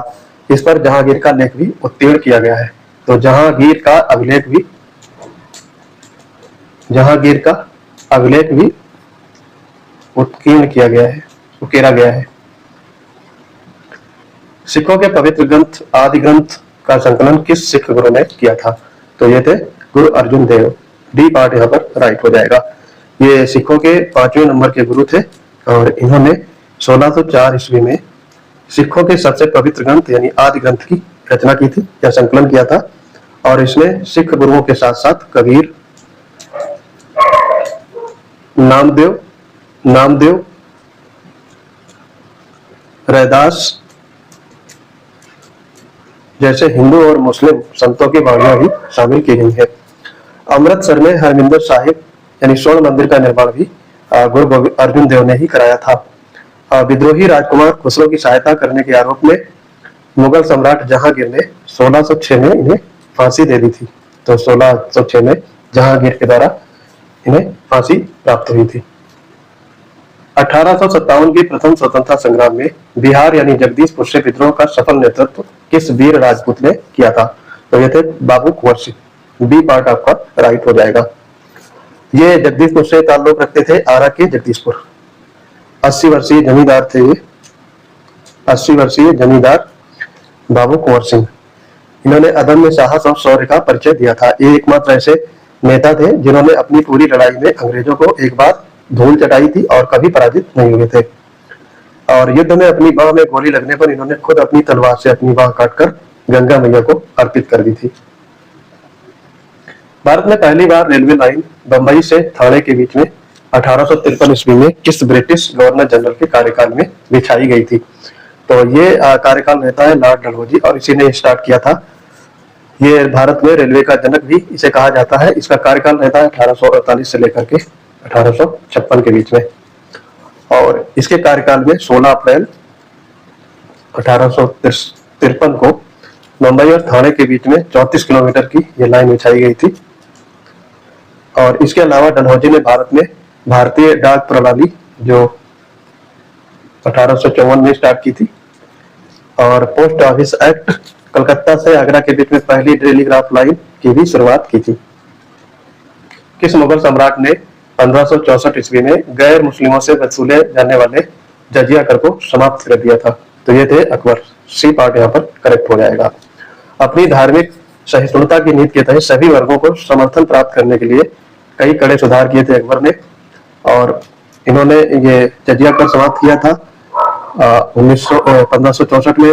इस पर जहांगीर का लेख भी उत्तीर्ण किया गया है। तो जहांगीर का अभिलेख भी जहांगीर का अभिलेख भी उत्कीर्ण किया गया है, उकेरा गया है। सिखों के पवित्र ग्रंथ आदि ग्रंथ का संकलन किस सिख गुरु ने किया था? तो ये थे गुरु अर्जुन देव। डी पार्ट यहाँ पर राइट हो जाएगा। ये सिखों के 5वें नंबर के गुरु थे और इन्होंने 1604 ईस्वी में सिखों के सबसे पवित्र ग्रंथ यानी आदि ग्रंथ की रचना की थी या संकलन किया था। और इसमें सिख गुरुओं के साथ साथ कबीर, नामदेव, रैदास जैसे हिंदू और मुस्लिम संतों की वाणियां भी शामिल की गई है। अमृतसर में हरमिंदर साहिब यानी स्वर्ण मंदिर का निर्माण भी गुरु अर्जुन देव ने ही कराया था। विद्रोही राजकुमार खुसरो की सहायता करने के आरोप में मुगल सम्राट जहांगीर ने 1606 में इन्हें फांसी दे दी थी। तो 1606 में जहांगीर के द्वारा इन्हें फांसी प्राप्त हुई थी। 1857 की प्रथम स्वतंत्रता संग्राम में बिहार यानी जगदीशपुर से विद्रोह का सफल नेतृत्व किस वीर राजपूत ने किया था? तो ये थे बाबू कुंवर सिंह। बी पार्ट आपका राइट हो जाएगा। ये जगदीशपुर से ताल्लुक रखते थे, आरा के जगदीशपुर। 80 वर्षीय जमींदार थे ये, 80 वर्षीय जमींदार बाबू कुंवर सिंह। इन्होंने अदम्य साहस और शौर्य का परिचय दिया था। ये एकमात्र ऐसे नेता थे जिन्होंने अपनी पूरी लड़ाई में अंग्रेजों को एक बार धूल चटाई थी और कभी पराजित नहीं हुए थे। और युद्ध में अपनी बाह में गोली लगने पर इन्होंने खुद अपनी तलवार से अपनी बाह काटकर गंगा मैया को अर्पित कर दी थी। भारत में पहली बार रेलवे लाइन बंबई से थाने के बीच में 1853 ईस्वी में किस ब्रिटिश गवर्नर जनरल के कार्यकाल में बिछाई गई थी? तो ये कार्यकाल रहता है लॉर्ड डलहौजी और इसी ने स्टार्ट किया था। ये भारत में रेलवे का जनक भी इसे कहा जाता है। इसका कार्यकाल रहता है 1848 से लेकर के 1856 के बीच में। और इसके कार्यकाल में 16 अप्रैल 1853 को मुंबई और थाने के बीच में 34 किलोमीटर की ये लाइन बिछाई गई थी। और इसके अलावा डलहौजी ने भारत में भारतीय डाक प्रणाली जो 1854 में स्टार्ट की थी और पोस्ट ऑफिस एक्ट, कलकत्ता से आगरा के बीच में पहली टेलीग्राफ लाइन की भी शुरुआत की थी। किस मुगल सम्राट ने 1564 ईस्वी में गैर मुस्लिमों से वसूले जाने वाले जजिया कर को समाप्त कर दिया था? तो ये थे अकबर। सी पार्ट यहाँ पर करेक्ट हो जाएगा। अपनी धार्मिक सहिष्णुता की नीति के तहत सभी वर्गों को समर्थन प्राप्त करने के लिए कई कड़े सुधार किए थे अकबर ने। और इन्होंने ये जजिया कर समाप्त किया था 1564 में।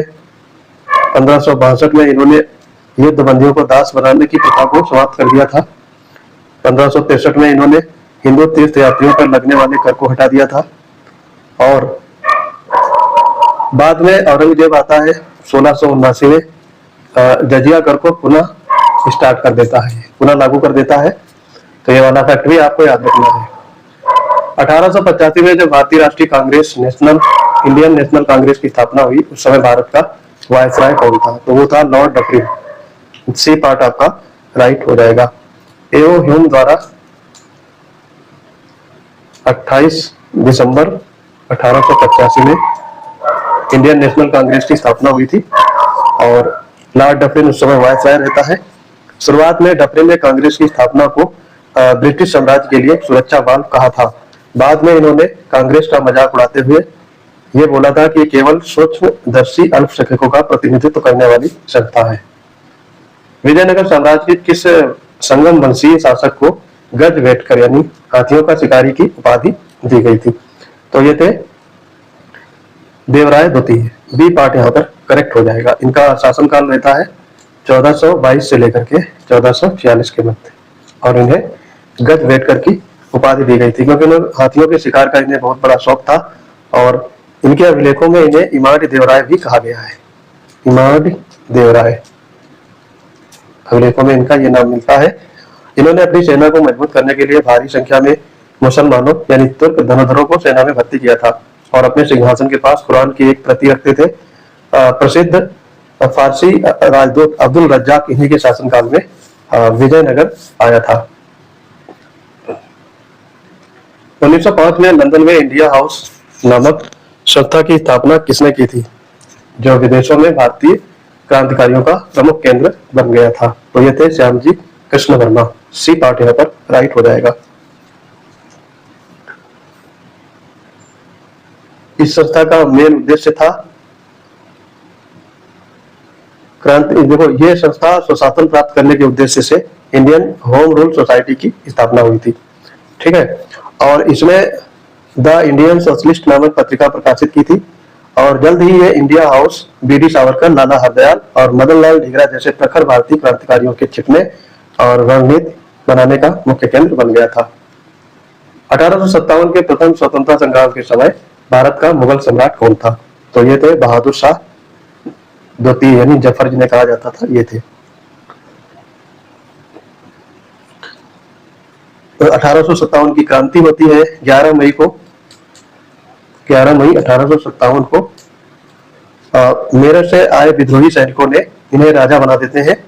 1562 में इन्होंने युद्ध बंदियों को दास बनाने की प्रथा को समाप्त कर दिया था। 1563 में इन्होंने हिंदू तीर्थ यात्रियों पर लगने वाले कर को हटा दिया था। और बाद में औरंगजेब आता है 1679 में जजिया कर को पुनः स्टार्ट कर देता है, पुनः लागू कर देता है। तो ये वाला फैक्ट भी आपको याद रखना है। 1885 में जब भारतीय राष्ट्रीय कांग्रेस इंडियन नेशनल कांग्रेस की स्थापना हुई उस समय भारत का वायसराय कौन था? तो वो था लॉर्ड डफरिन। सी पार्ट आपका राइट हो जाएगा। एओ ह्यूम द्वारा 28 दिसंबर 1885 में इंडियन नेशनल कांग्रेस की स्थापना हुई थी और लॉर्ड डफरिन उस समय वायसराय रहता है। शुरुआत में डफरिन ने कांग्रेस की स्थापना को ब्रिटिश साम्राज्य के लिए सुरक्षा वाल्व कहा था। बाद में इन्होंने कांग्रेस का मजाक उड़ाते हुए ये बोला था कि केवल सूक्ष्मदर्शी अल्पसंख्यकों का प्रतिनिधित्व करने वाली संस्था है। विजयनगर साम्राज्य के किस संगम वंशीय शासक को गजवेटकर यानी हाथियों का शिकारी की उपाधि दी गई थी? तो ये थे देवराय द्वितीय। बी पार्ट यहाँ पर करेक्ट हो जाएगा। इनका शासनकाल रहता है 1422 से लेकर के 1446 के मध्य और इन्हें गजवेटकर की उपाधि दी गई थी क्योंकि हाथियों के शिकार का इन्हें बहुत बड़ा शौक था। और इनके अभिलेखों में इन्हें इमाड देवराय भी कहा गया है। इमाड देवराय अभिलेखों में इनका ये नाम मिलता है। इन्होंने अपनी सेना को मजबूत करने के लिए भारी संख्या में मुसलमानों यानी तुर्क धनुधरों को सेना में भर्ती किया था और अपने सिंहासन के पास कुरान की एक प्रति रखते थे। प्रसिद्ध फारसी राजदूत अब्दुल रज्जाक इन्हीं के शासनकाल में विजयनगर आया था। 1905 में लंदन में इंडिया हाउस नामक संस्था की स्थापना किसने की थी जो विदेशों में भारतीय क्रांतिकारियों का प्रमुख केंद्र बन गया था? तो ये थे श्यामजी कृष्ण वर्मा। सी पार्ट यहाँ पर राइट हो जाएगा। इस संस्था का मेन उद्देश्य था क्रांति। देखो, ये संस्था सुशासन प्राप्त करने के उद्देश्य से इंडियन होम रूल सोसाइटी की स्थापना हुई थी। ठीक है, और इसमें द इंडियन सोशलिस्ट नामक पत्रिका प्रकाशित की थी, और जल्द ही ये इंडिया हाउस, बीडी सावरकर, लाला हरदयाल और मदन लाल ढींगरा जैसे प्रखर भारतीय क्रांतिकारियों के छिपने और रणनीति बनाने का मुख्य केंद्र बन गया था। 1857 के प्रथम स्वतंत्रता संग्राम के समय भारत का मुगल सम्राट कौन था? तो ये थे बहादुर शाह द्वितीय, यानी जफर जिन्हें कहा जाता था, ये थे। तो 1857 की क्रांति होती है 11 मई को। 11 मई 1857 को मेरठ से आए विद्रोही सैनिकों ने इन्हें राजा बना देते हैं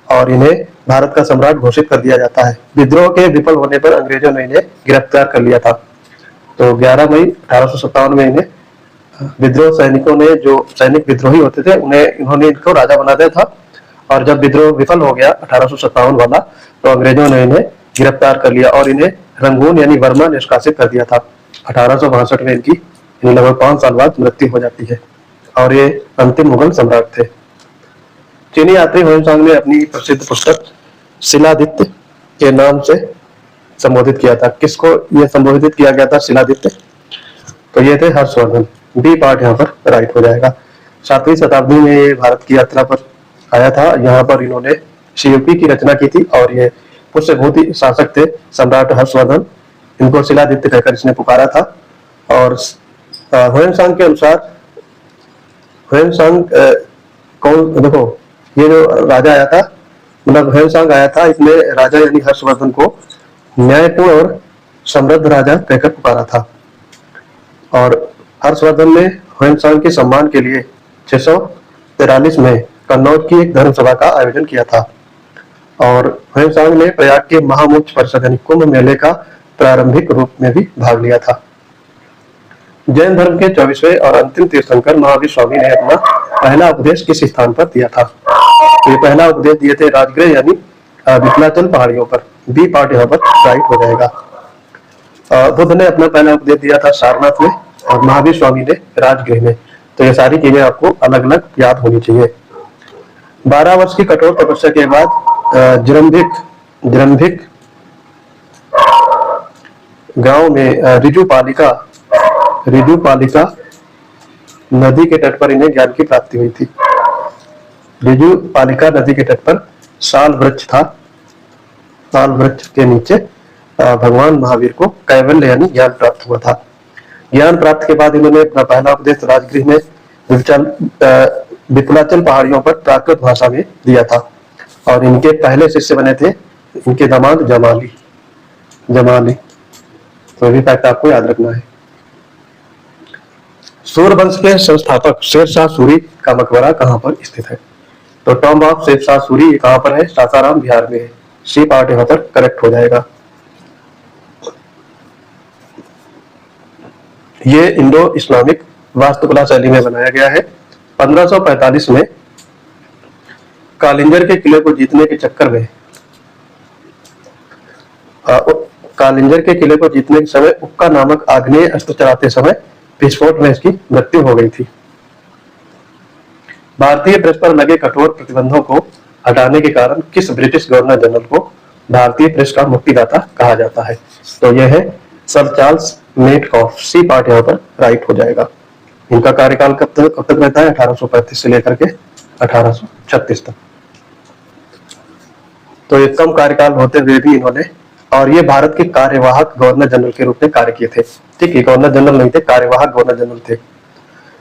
और इन्हें भारत का सम्राट घोषित कर दिया जाता है। विद्रोह के विफल होने पर अंग्रेजों ने इन्हें गिरफ्तार कर लिया था। तो 11 मई 1857 में इन्हें विद्रोह सैनिकों ने, जो सैनिक विद्रोही होते थे, इन्होंने इनको राजा बना दिया था। और जब विद्रोह विफल हो गया 1857 वाला, तो अंग्रेजों ने इन्हें गिरफ्तार कर लिया और इन्हें रंगून यानी बर्मा निष्कासित कर दिया था। 1862 में इनकी लगभग 5 साल बाद मृत्यु हो जाती है और ये अंतिम मुगल सम्राट थे। चीनी यात्री ह्वेनसांग ने अपनी प्रसिद्ध पुस्तक शिलादित्य के नाम से संबोधित किया था। किसको ये संबोधित किया गया था शिलादित्य? तो ये थे हर्षवर्धन। बी पार्ट यहाँ पर राइट हो जाएगा। 7वीं शताब्दी में ये भारत की यात्रा पर आया था। यहाँ पर इन्होंने शिवपी की रचना की थी और ये पुष्यभूति शासक थे सम्राट हर्षवर्धन। इनको शिलादित्य कहकर इसने पुकारा था। और ह्वेनसांग के अनुसार, ह्वेनसांग कौन, देखो ये जो राजा आया था, मतलब ह्वेनसांग आया था, इसने राजा यानी हर्षवर्धन को न्यायपूर्ण और समृद्ध राजा कहकर पुकारा था। और हर्षवर्धन ने ह्वेनसांग के सम्मान के लिए 643 में कन्नौज की एक धर्मसभा का आयोजन किया था। और ह्वेनसांग ने प्रयाग के महामोक्ष परिषद यानी कुंभ मेले का प्रारंभिक रूप में भी भाग लिया था। जैन धर्म के 24वें और अंतिम तीर्थंकर महावीर स्वामी ने अपना पहला उपदेश किस स्थान पर दिया था? तो ये पहला उपदेश दिए थे राजगृह यानी विंध्याचल पहाड़ियों पर। बी पार्ट यहाँ पर राइट हो जाएगा। बुद्ध ने अपना पहला उपदेश दिया था सारनाथ में और महावीर स्वामी ने राजगृह में। तो ये सारी चीजें आपको अलग अलग याद होनी चाहिए। 12 वर्ष की कठोर तपस्या के बाद जृंभिक गांव में रिजुपालिका नदी के तट पर इन्हें ज्ञान की प्राप्ति हुई थी। रिजुपालिका नदी के तट पर साल वृक्ष था। साल वृक्ष के नीचे भगवान महावीर को कैवल्य यानी ज्ञान प्राप्त हुआ था। ज्ञान प्राप्त के बाद इन्होंने अपना पहला उपदेश राजगृह में विंध्याचल पहाड़ियों पर प्राकृत भाषा में दिया था। और इनके पहले शिष्य बने थे इनके दामाद जमाली। तो ये फैक्ट आपको याद रखना है। सूर्यवंश के संस्थापक शेरशाह सूरी का मकबरा कहाँ पर स्थित है? तो टॉम्ब ऑफ शेरशाह सूरी कहाँ पर है? सासाराम बिहार में है। सी पार्ट यहाँ पर करेक्ट हो जाएगा। ये इंडो इस्लामिक वास्तुकला शैली में बनाया गया है। 1545 में कालिंजर के किले को जीतने के चक्कर में समय उक्का नामक आग्नेय अस्त्र चलाते समय विस्फोट में इसकी मृत्यु हो गई थी। भारतीय प्रेस पर लगे कठोर प्रतिबंधों को हटाने के कारण किस ब्रिटिश गवर्नर जनरल को भारतीय प्रेस का मुक्तिदाता कहा जाता है? तो यह है Sir Charles Metcalfe. C part यहाँ पर राइट हो जाएगा। इनका कार्यकाल कब तक रहता है? 1835 से लेकर के 1836 तक। तो ये कम कार्यकाल होते हुए भी इन्होंने, और ये भारत के कार्यवाहक गवर्नर जनरल के रूप में कार्य किए थे। ठीक है, गवर्नर जनरल नहीं थे, कार्यवाहक गवर्नर जनरल थे।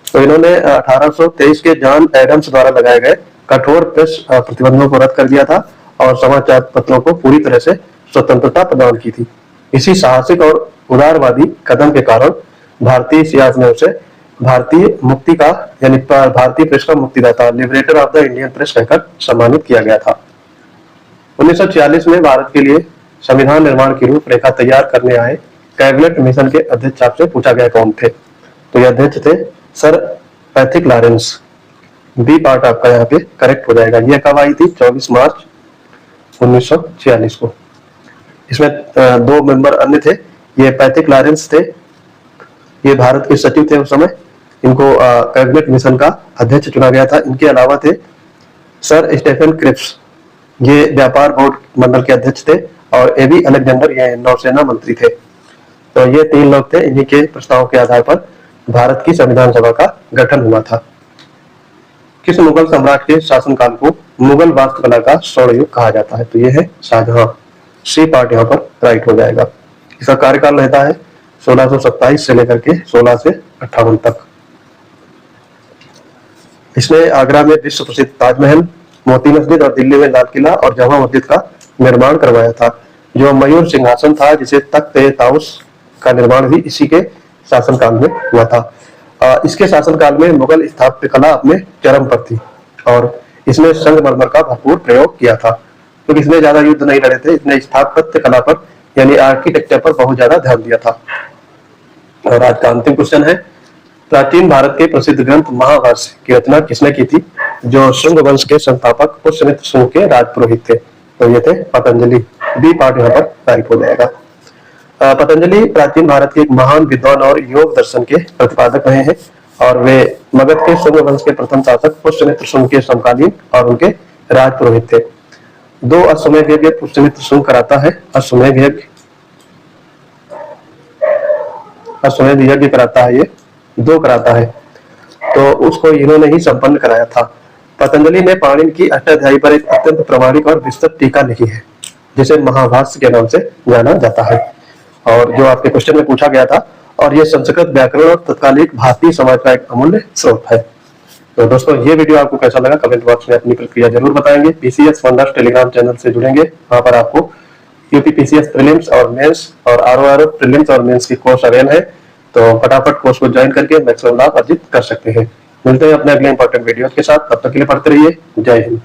तो इन्होंने 1823 के जॉन एडम्स द्वारा लगाए गए कठोर प्रेस प्रतिबंधों को रद्द कर दिया था और समाचार पत्रों को पूरी तरह से स्वतंत्रता प्रदान की थी। इसी साहसिक और उदारवादी कदम के कारण भारतीय इतिहास में उसे भारतीय मुक्ति का यानी भारतीय प्रेस का मुक्तिदाता, liberator of the Indian press कहकर सम्मानित किया गया था। 1946 में भारत के लिए संविधान निर्माण की रूपरेखा तैयार करने आए कैबिनेट मिशन के अध्यक्ष आपसे पूछा गया कौन थे? तो ये अध्यक्ष थे Sir Pethick Lawrence. B part आपका यहाँ पे करेक्ट हो जाएगा। ये कब आई थी? 24 मार्च 1946 को। इसमें 2 मेंबर अन्य थे। ये पैथिक लॉरेंस थे, ये भारत के सचिव थे उस समय। इनको कैबिनेट मिशन का अध्यक्ष चुना गया था। इनके अलावा थे सर स्टेफन क्रिप्स, ये व्यापार बोर्ड मंडल के अध्यक्ष थे, और एबी अलेक्जेंडर ये नौसेना मंत्री थे। तो ये 3 लोग थे। इन्हीं के प्रस्ताव के आधार पर भारत की संविधान सभा का गठन हुआ था। किस मुगल सम्राट के शासनकाल को मुगल वास्तुकला का स्वर्ण युग कहा जाता है? तो ये है शाहजहां। सी पार्ट यहाँ पर राइट हो जाएगा। इसका कार्यकाल रहता है 1627 से लेकर के 16 से 58 तक। इसने आगरा में विश्व प्रसिद्ध ताजमहल, मोती मस्जिद और दिल्ली में लाल किला और जामा मस्जिद का निर्माण करवाया था। जो मयूर सिंहासन था, जिसे तख्त ताउस का निर्माण भी इसी के शासनकाल में हुआ था। इसके शासनकाल में मुगल स्थापत्य कला अपने चरम पर थी, और इसने संगमरमर का भरपूर प्रयोग किया था, क्योंकि इसने ज्यादा युद्ध नहीं लड़े थे। इसने स्थापत्य कला पर यानी आर्किटेक्चर पर बहुत ज्यादा ध्यान दिया था। और आज का अंतिम क्वेश्चन है, प्राचीन भारत के प्रसिद्ध ग्रंथ महाभारत की रचना किसने की थी? जो शुंग वंश के संस्थापक पुष्यमित्र शुंग के राजपुरोहित थे, तो ये थे पतंजलि। बी पार्ट यहाँ पर राइट हो जाएगा। पतंजलि प्राचीन भारत के एक महान विद्वान और योग दर्शन के प्रतिपादक रहे हैं, और वे मगध के शुंग वंश के प्रथम शासक पुष्यमित्र शुंग के समकालीन और उनके राजपुरोहित थे। 2 अश्वमेध यज्ञ पुष्यमित्र शुंग कराता है। अश्वमेध यज्ञ कराता है, ये 2 कराता है, तो उसको इन्होंने ही संपन्न कराया था। पतंजलि ने पाणिनि की अष्टाध्यायी पर एक अत्यंत प्रामाणिक और विस्तृत टीका लिखी है, जिसे महाभाष्य के नाम से जाना जाता है, और जो आपके क्वेश्चन में पूछा गया था। और ये संस्कृत व्याकरण और तत्कालीन भारतीय समाज का एक अमूल्य स्रोत है। तो दोस्तों, ये वीडियो आपको कैसा लगा कमेंट बॉक्स में अपनी प्रतिक्रिया जरूर बताएंगे। पीसीएस फंडास टेलीग्राम चैनल से जुड़ेंगे, वहां पर आपको यूपी पीसीएस प्रीलिम्स और मेंस और आरओआर प्रीलिम्स और मेंस की कोर्स अवेल है, तो फटाफट कोर्स को ज्वाइन करके मैक्सिमम लाभ अर्जित कर सकते हैं। मिलते हैं अपने अगले इंपॉर्टेंट वीडियो के साथ। तब तक के लिए पढ़ते रहिए। जय हिंद।